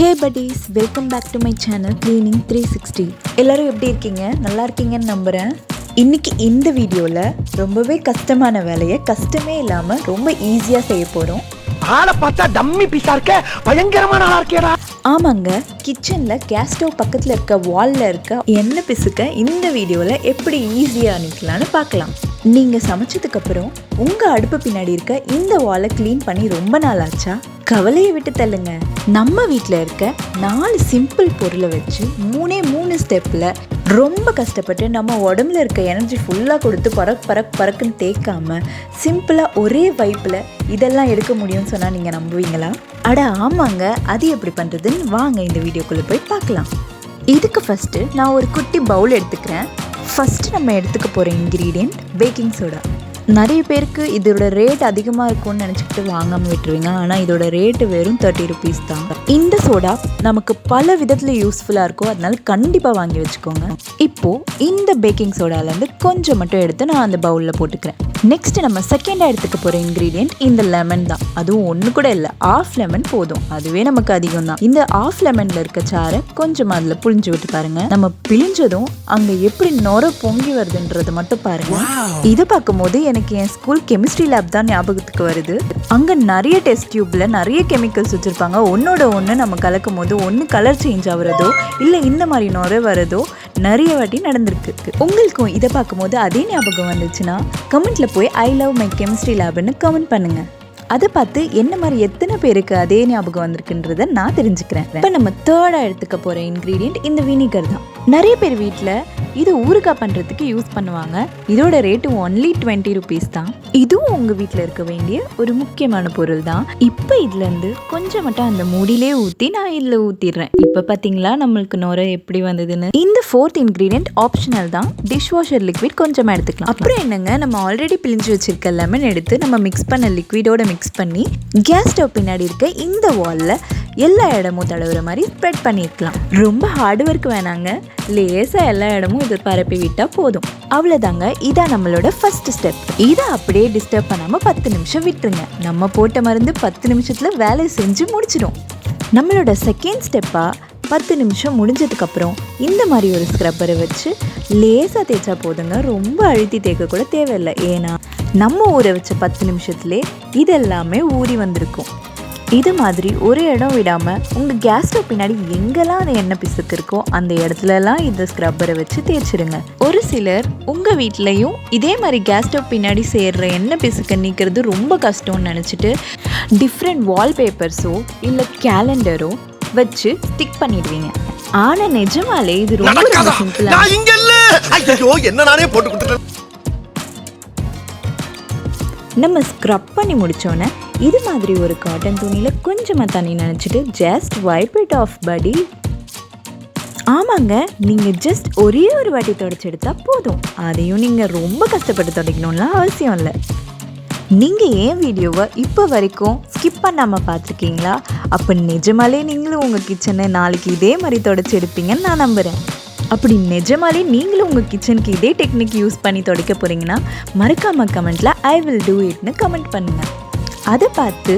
Hey buddies, welcome back to my channel Cleaning 360. எல்லாரும் எப்படி இருக்கீங்க? நல்லா இருக்கீங்கன்னு நம்புகிறேன். இன்றைக்கி இந்த வீடியோவில் ரொம்பவே கஷ்டமான வேலையை கஷ்டமே இல்லாமல் ரொம்ப ஈஸியாக செய்ய போகிறோம். ஆளை பார்த்தா டம்மி பீஸா இருக்க, பயங்கரமான ஆளா இருக்கேடா. ஆமாங்க, கிச்சனில் கேஸ் ஸ்டவ் பக்கத்தில் இருக்க வாலில் இருக்க எண்ணெய் பிசுக்க இந்த வீடியோவில் எப்படி ஈஸியாக அனுப்பலான்னு பார்க்கலாம். நீங்கள் சமைச்சதுக்கப்புறம் உங்கள் அடுப்பு பின்னாடி இருக்க இந்த வாலை க்ளீன் பண்ணி ரொம்ப நாள் ஆச்சா? கவலையை விட்டு தள்ளுங்க. நம்ம வீட்டில் இருக்க 4 சிம்பிள் பொருளை வச்சு 3 ஸ்டெப்பில் ரொம்ப கஷ்டப்பட்டு நம்ம உடம்புல இருக்க எனர்ஜி ஃபுல்லாக கொடுத்து பறக்குன்னு தேய்க்காம சிம்பிளாக ஒரே வைப்பில் இதெல்லாம் எடுக்க முடியும்னு சொன்னால் நீங்கள் நம்புவீங்களா? அட ஆமாங்க, அது எப்படி பண்ணுறதுன்னு வாங்க இந்த வீடியோக்குள்ளே போய் பார்க்கலாம். இதுக்கு ஃபஸ்ட்டு நான் ஒரு குட்டி பவுல் எடுத்துக்கிறேன். ஃபஸ்ட்டு நம்ம எடுத்துக்க போகிற இன்க்ரீடியன்ட் பேக்கிங் சோடா. நிறைய பேருக்கு இதோட ரேட் அதிகமாக இருக்கும்னு நினச்சிக்கிட்டு வாங்காமல் விட்டுருவீங்க. ஆனால் இதோட ரேட்டு வெறும் 30 rupees தான். இந்த சோடா நமக்கு பல விதத்தில் யூஸ்ஃபுல்லாக இருக்கும், அதனால கண்டிப்பாக வாங்கி வச்சுக்கோங்க. இப்போது இந்த பேக்கிங் சோடாலேருந்து கொஞ்சம் மட்டும் எடுத்து நான் அந்த பவுலில் போட்டுக்கிறேன். நெக்ஸ்ட்டு நம்ம செகண்டாக எடுத்துக்க போகிற இன்க்ரீடியன்ட் இந்த லெமன் தான். அதுவும் ஒன்று கூட இல்லை, ½ லெமன் போதும். அதுவே நமக்கு அதிகம் தான். இந்த ½ லெமனில் இருக்க சாரை கொஞ்சம் அதில் புழிஞ்சு விட்டு பாருங்கள். நம்ம பிழிஞ்சதும் அங்கே எப்படி நொர பொங்கி வருதுன்றதை மட்டும் பாருங்கள். இதை பார்க்கும்போது எனக்கு என் ஸ்கூல் கெமிஸ்ட்ரி லேப் தான் ஞாபகத்துக்கு வருது. அங்கே நிறைய டெஸ்ட் டியூப்ல நிறைய கெமிக்கல்ஸ் வச்சுருப்பாங்க. ஒன்னோட ஒன்று நம்ம கலக்கும் போது ஒன்று கலர் சேஞ்ச் ஆகுறதோ இல்லை இந்த மாதிரி நுரை வரதோ நிறைய வாட்டி நடந்திருக்கு. உங்களுக்கும் இதை பார்க்கும்போது அதே ஞாபகம் வந்துச்சுன்னா கமெண்ட்ல போய் ஐ லவ் மை கெமிஸ்ட்ரி லேப்னு கமெண்ட் பண்ணுங்க. அதை பார்த்து என்ன மாதிரி எத்தனை பேருக்கு அதே ஞாபகம் வந்திருக்குன்றதை நான் தெரிஞ்சுக்கிறேன். இப்போ நம்ம தேர்டாக எடுத்துக்க போகிற இன்க்ரீடியன்ட் இந்த வினிகர் தான். நிறைய பேர் வீட்டில் இது ஊறுகாய் பண்ணுறதுக்கு யூஸ் பண்ணுவாங்க. இதோட ரேட்டு ஒன்லி 20 rupees தான். இதுவும் உங்கள் வீட்டில் இருக்க வேண்டிய ஒரு முக்கியமான பொருள் தான். இப்போ இதுலேருந்து கொஞ்சம் மட்டும் அந்த மூடியிலே ஊற்றி நான் இதில் ஊற்றிடுறேன். இப்போ பார்த்தீங்களா நம்மளுக்கு நுரை எப்படி வந்ததுன்னு. இந்த 4th இன்க்ரீடியன்ட் ஆப்ஷனல் தான். டிஷ் வாஷர் லிக்விட் கொஞ்சமாக எடுத்துக்கலாம். அப்புறம் என்னங்க, நம்ம ஆல்ரெடி பிழிஞ்சு வச்சிருக்க லெமன் எடுத்து நம்ம மிக்ஸ் பண்ண லிக்விடோட மிக்ஸ் பண்ணி கேஸ் ஸ்டவ் பின்னாடி இருக்க இந்த வாலில் எல்லா இடமும் தடவுற மாதிரி ஸ்ப்ரெட் பண்ணியிருக்கலாம். ரொம்ப ஹார்ட் ஒர்க் வேணாங்க, லேசாக எல்லா இடமும் இது பரப்பி விட்டால் போதும். அவ்வளோதாங்க, இதான் நம்மளோட ஃபர்ஸ்ட் ஸ்டெப். இதை அப்படியே டிஸ்டர்ப் பண்ணாமல் 10 நிமிஷம் விட்டுருங்க. நம்ம போட்ட மருந்து 10 நிமிஷத்தில் வேலையை செஞ்சு முடிச்சிடும். நம்மளோட செகண்ட் ஸ்டெப்பாக 10 நிமிஷம் முடிஞ்சதுக்கப்புறம் இந்த மாதிரி ஒரு ஸ்க்ரப்பரை வச்சு லேசாக தேய்ச்சா போதுங்க. ரொம்ப அழுத்தி தேய்க்க கூட தேவையில்லை. ஏன்னா நம்ம ஊற வச்ச 10 நிமிஷத்துலேயே இதெல்லாமே ஊறி வந்திருக்கும். இது மாதிரி ஒரு இடம் விடாமல் உங்கள் கேஸ் ஸ்டவ் பின்னாடி எங்கெல்லாம் அந்த எண்ணெய் பிசுக்கு இருக்கோ அந்த இடத்துலலாம் இந்த ஸ்க்ரப்பரை வச்சு தேய்ச்சிருங்க. ஒரு சிலர் உங்கள் வீட்லேயும் இதே மாதிரி கேஸ் ஸ்டவ் பின்னாடி சேர்கிற எண்ணெய் பிசுக்கை நீக்கிறது ரொம்ப கஷ்டம்னு நினச்சிட்டு டிஃப்ரெண்ட் வால்பேப்பர்ஸோ இல்லை கேலண்டரோ வச்சு ஸ்டிக் பண்ணிடுவீங்க. ஆனால் நிஜமாலே இது ரொம்ப சிம்பிளாக நம்ம ஸ்க்ரப் பண்ணி முடித்தோன்னே இது மாதிரி ஒரு காட்டன் துணியில் கொஞ்சமாக தண்ணி நினச்சிட்டு ஜஸ்ட் வைப் இட் ஆஃப் படி. ஆமாங்க, நீங்கள் ஜஸ்ட் ஒரே ஒரு வாட்டி தொடச்சி எடுத்தால் போதும். அதையும் நீங்கள் ரொம்ப கஷ்டப்பட்டு துடைக்கணும்லாம் அவசியம் இல்லை. நீங்கள் ஏன் வீடியோவை இப்போ வரைக்கும் ஸ்கிப் பண்ணாமல் பார்த்துருக்கீங்களா? அப்போ நிஜமாலே நீங்களும் உங்கள் கிச்சனை நாளைக்கு இதே மாதிரி தொடச்சி எடுப்பீங்கன்னு நான் நம்புகிறேன். அப்படி நிஜமாலே நீங்களும் உங்கள் கிச்சனுக்கு இதே டெக்னிக் யூஸ் பண்ணி துடைக்க போகிறீங்கன்னா மறக்காமல் கமெண்ட்டில் ஐ வில் டூ இட்னு கமெண்ட் பண்ணுங்கள். அதை பார்த்து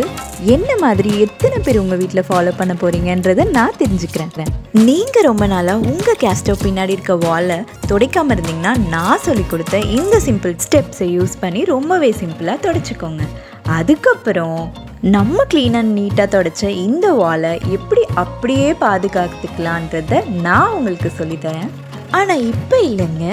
என்ன மாதிரி எத்தனை பேர் உங்கள் வீட்டில் ஃபாலோ பண்ண போகிறீங்கன்றதை நான் தெரிஞ்சுக்கிறேன். நீங்கள் ரொம்ப நாளாக உங்கள் கேஸ் ஸ்டவ் பின்னாடி இருக்க வாலை துடைக்காமல் இருந்தீங்கன்னா நான் சொல்லி கொடுத்த இந்த சிம்பிள் ஸ்டெப்ஸை யூஸ் பண்ணி ரொம்பவே சிம்பிளாக துடைச்சிக்கோங்க. அதுக்கப்புறம் நம்ம க்ளீன் அண்ட் நீட்டாக துடைச்ச இந்த வாலை எப்படி அப்படியே பாதுகாத்துக்கலான்றதை நான் உங்களுக்கு சொல்லித்தரேன். ஆனால் இப்போ இல்லைங்க,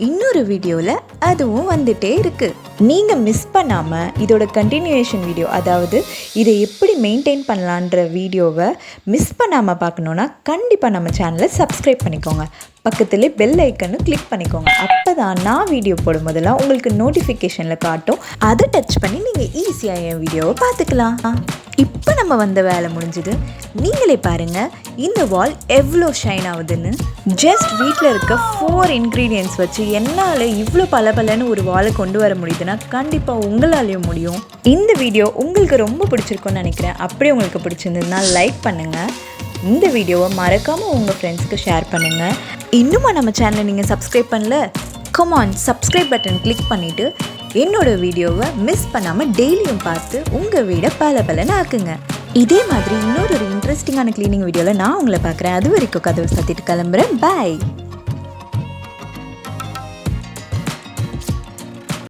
இன்னொரு வீடியோவில் அதுவும் வந்துட்டே இருக்குது. நீங்கள் மிஸ் பண்ணாமல் இதோட கண்டினியூஷன் வீடியோ, அதாவது இதை எப்படி மெயின்டைன் பண்ணலான்ற வீடியோவை மிஸ் பண்ணாமல் பார்க்கணுன்னா கண்டிப்பாக நம்ம சேனலை சப்ஸ்கிரைப் பண்ணிக்கோங்க. பக்கத்துலேயே பெல் ஐக்கன்னு கிளிக் பண்ணிக்கோங்க. அப்போ தான் நான் வீடியோ போடும் போதெல்லாம் உங்களுக்கு நோட்டிஃபிகேஷனில் காட்டும். அதை டச் பண்ணி நீங்கள் ஈஸியாக என் வீடியோவை பார்த்துக்கலாம். இப்போ நம்ம வந்த வேலை முடிஞ்சுது. நீங்களே பாருங்கள் இந்த வால் எவ்வளோ ஷைன் ஆகுதுன்னு. ஜஸ்ட் வீட்டில் இருக்க 4 இன்க்ரீடியன்ட்ஸ் வச்சு என்னால் இவ்வளோ பலன்னு ஒரு வாலை கொண்டு வர முடியுதுன்னா கண்டிப்பாக உங்களாலேயும் முடியும். இந்த வீடியோ உங்களுக்கு ரொம்ப பிடிச்சிருக்குன்னு நினைக்கிறேன். அப்படியே உங்களுக்கு பிடிச்சிருந்ததுன்னா லைக் பண்ணுங்கள். இந்த வீடியோவை மறக்காமல் உங்கள் ஃப்ரெண்ட்ஸ்க்கு ஷேர் பண்ணுங்கள். இன்னுமா நம்ம சேனலை நீங்கள் சப்ஸ்கிரைப் பண்ணல? கமான், சப்ஸ்கிரைப் பட்டன் கிளிக் பண்ணிவிட்டு என்னோடய வீடியோவை மிஸ் பண்ணாமல் டெய்லியும் பார்த்து உங்கள் வீடை பலன்னு ஆக்குங்க. இதே மாதிரி இன்னொரு இன்ட்ரெஸ்டிங்கான க்ளீனிங் வீடியோவில் நான் உங்களை பார்க்குறேன். அது வரைக்கும் கதவை சாத்திட்டு கிளம்புறேன். பாய்.